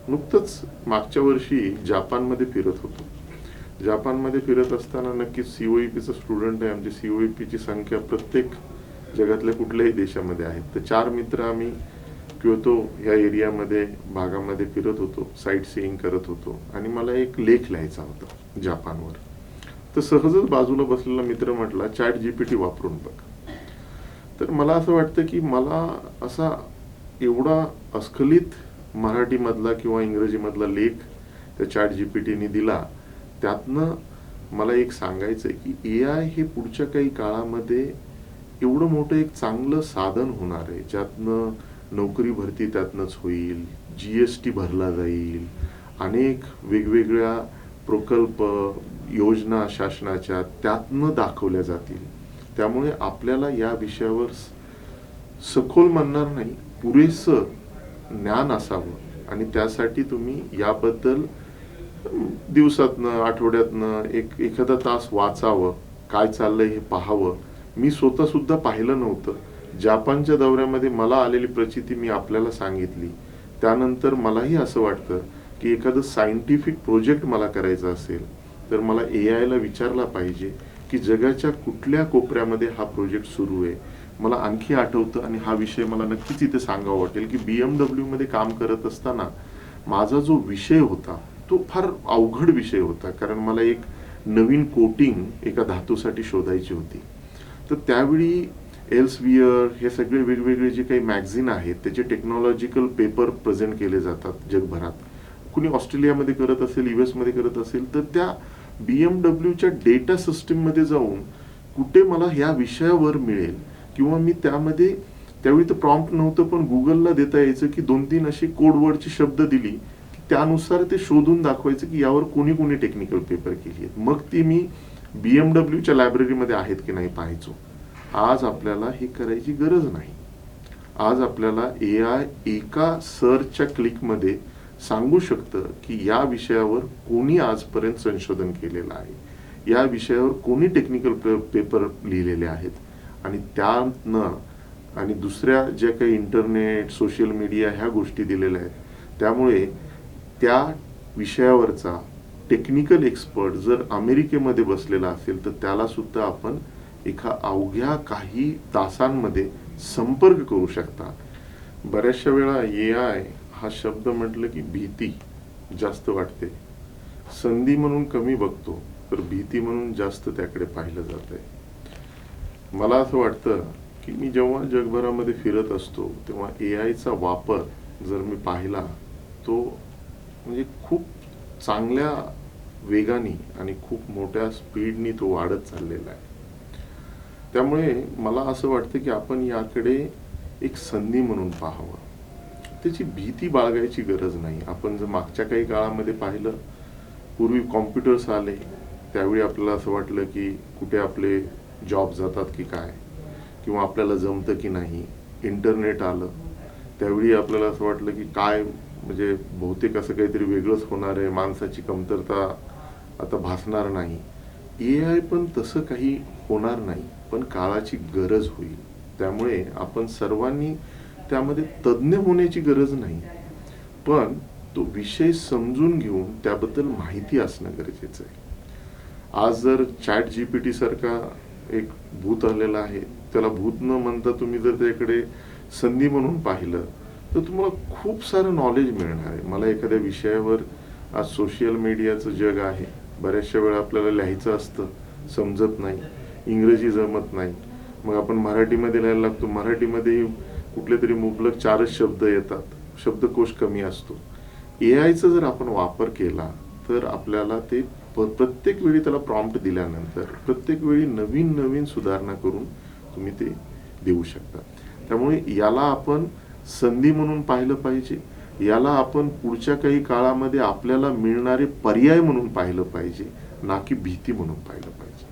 नुकतंच मागच्या वर्षी जपानमध्ये फिरत होतो. जपानमध्ये फिरत असताना नक्कीच सीओईपीचा स्टुडंट आहे. आमची सीओईपीची संख्या प्रत्येक जगातल्या कुठल्याही देशामध्ये आहे. तर 4 मित्र आम्ही क्योतो या एरियामध्ये भागामध्ये फिरत होतो, साईट सीइंग करत होतो आणि मला एक लेख लिहायचा होता जपानवर. तर सहजच बाजूला बसलेला मित्र म्हटला, चॅट जीपीटी वापरून बघ. तर मला असं वाटतं की मला असा एवढा अस्खलित मराठीमधला किंवा इंग्रजीमधला लेख त्या चॅट जीपीटीने दिला. त्यातनं मला एक सांगायचं आहे की AI हे पुढच्या काही काळामध्ये एवढं मोठं एक चांगलं साधन होणार आहे, ज्यातनं नोकरी भरती त्यातनंच होईल, GST भरला जाईल, अनेक वेगवेगळ्या प्रकल्प योजना शासनाच्या त्यातनं दाखवल्या जातील. त्यामुळे आपल्याला या विषयावर सखोल म्हणणार नाही, पुरेसं ज्ञान असावं आणि त्यासाठी तुम्ही याबद्दल दिवसातनं आठवड्यातनं एखादा तास वाचावं, काय चाललंय हे पाहावं. मी स्वतः सुद्धा पाहिलं नव्हतं. जपानच्या दौऱ्यामध्ये मला आलेली प्रचिती मी आपल्याला सांगितली. त्यानंतर मलाही असं वाटतं की एखादं सायंटिफिक प्रोजेक्ट मला करायचा असेल तर मला AI ला विचारला पाहिजे की जगाच्या कुठल्या कोपऱ्यामध्ये हा प्रोजेक्ट सुरू आहे. मला आणखी आठवतं आणि हा विषय मला नक्कीच इथे सांगावा वाटेल की BMW मध्ये काम करत असताना माझा जो विषय होता तो फार अवघड विषय होता, कारण मला एक नवीन कोटिंग एका धातूसाठी शोधायची होती. तर त्यावेळी एल्सवियर हे सगळे वेगवेगळे जे काही मॅगझिन आहेत त्याचे टेक्नॉलॉजिकल पेपर प्रेझेंट केले जातात जगभरात. कुणी ऑस्ट्रेलियामध्ये करत असेल, US मध्ये करत असेल, तर त्या BMWच्या डेटा सिस्टीममध्ये जाऊन कुठे मला ह्या विषयावर मिळेल किंवा मी त्यामध्ये त्यावेळी तर प्रॉम्प्ट नव्हतं, पण गुगलला देता यायचं की 2-3 अशी कोडवर्डची शब्द दिली की त्यानुसार ते शोधून दाखवायचं की यावर कोणी कोणी टेक्निकल पेपर केली आहेत. मग ती मी BMWच्या लायब्ररीमध्ये आहेत की नाही पाहायचो. आज आपल्याला हे करायची गरज नाही. आज आपल्याला AI एका सर्चच्या क्लिकमध्ये सांगू शकतं की या विषयावर कोणी आजपर्यंत संशोधन केलेलं आहे, या विषयावर कोणी टेक्निकल पेपर लिहिलेले आहेत आणि त्यातनं आणि दुसऱ्या ज्या काही इंटरनेट सोशल मीडिया ह्या गोष्टी दिलेल्या आहेत. त्यामुळे त्या विषयावरचा टेक्निकल एक्सपर्ट जर अमेरिकेमध्ये बसलेला असेल तर त्याला सुद्धा आपण एका अवघ्या काही तासांमध्ये संपर्क करू शकता. बऱ्याचशा वेळा AI हा शब्द म्हटलं की भीती जास्त वाटते. संधी म्हणून कमी बघतो तर भीती म्हणून जास्त त्याकडे पाहिलं जातंय. मला असं वाटतं की मी जेव्हा जगभरामध्ये फिरत असतो तेव्हा AIचा वापर जर मी पाहिला तो म्हणजे खूप चांगल्या वेगाने आणि खूप मोठ्या स्पीडनी तो वाढत चाललेला आहे. त्यामुळे मला असं वाटतं की आपण याकडे एक संधी म्हणून पाहावं. त्याची भीती बाळगायची गरज नाही. आपण जर मागच्या काही काळामध्ये पाहिलं, पूर्वी कॉम्प्युटर्स आले त्यावेळी आपल्याला असं वाटलं की कुठे आपले जॉब जातात की काय, किंवा आपल्याला जमतं की नाही. इंटरनेट आलं त्यावेळी आपल्याला असं वाटलं की काय म्हणजे बहुतेक असं काहीतरी वेगळंच होणार आहे, माणसाची कमतरता आता भासणार नाही. AI पण तसं काही होणार नाही, पण काळाची गरज होईल. त्यामुळे आपण सर्वांनी त्यामध्ये तज्ञ होण्याची गरज नाही, पण तो विषय समजून घेऊन त्याबद्दल माहिती असणं गरजेचं आहे. आज जर चॅट जीपीटी सारखा एक भूत आलेला आहे, त्याला भूत न म्हणता तुम्ही जर त्याकडे संधी म्हणून पाहिलं तर तुम्हाला खूप सारं नॉलेज मिळणार आहे. मला एखाद्या विषयावर, आज सोशल मीडियाचं जग आहे, बऱ्याचशा वेळा आपल्याला लिहायचं असतं, समजत नाही, इंग्रजी जमत नाही, मग आपण मराठीमध्ये लिहायला लागतो. मराठीमध्ये कुठले तरी मुबलक 4च शब्द येतात, शब्दकोश कमी असतो. AIचा जर आपण वापर केला तर आपल्याला ते प्रत्येक वेळी त्याला प्रॉम्प्ट दिल्यानंतर प्रत्येक वेळी नवीन नवीन सुधारणा करून तुम्ही ते देऊ शकता. त्यामुळे याला आपण संधी म्हणून पाहिलं पाहिजे. याला आपण पुढच्या काही काळामध्ये आपल्याला मिळणारे पर्याय म्हणून पाहिलं पाहिजे, ना की भीती म्हणून पाहिलं पाहिजे.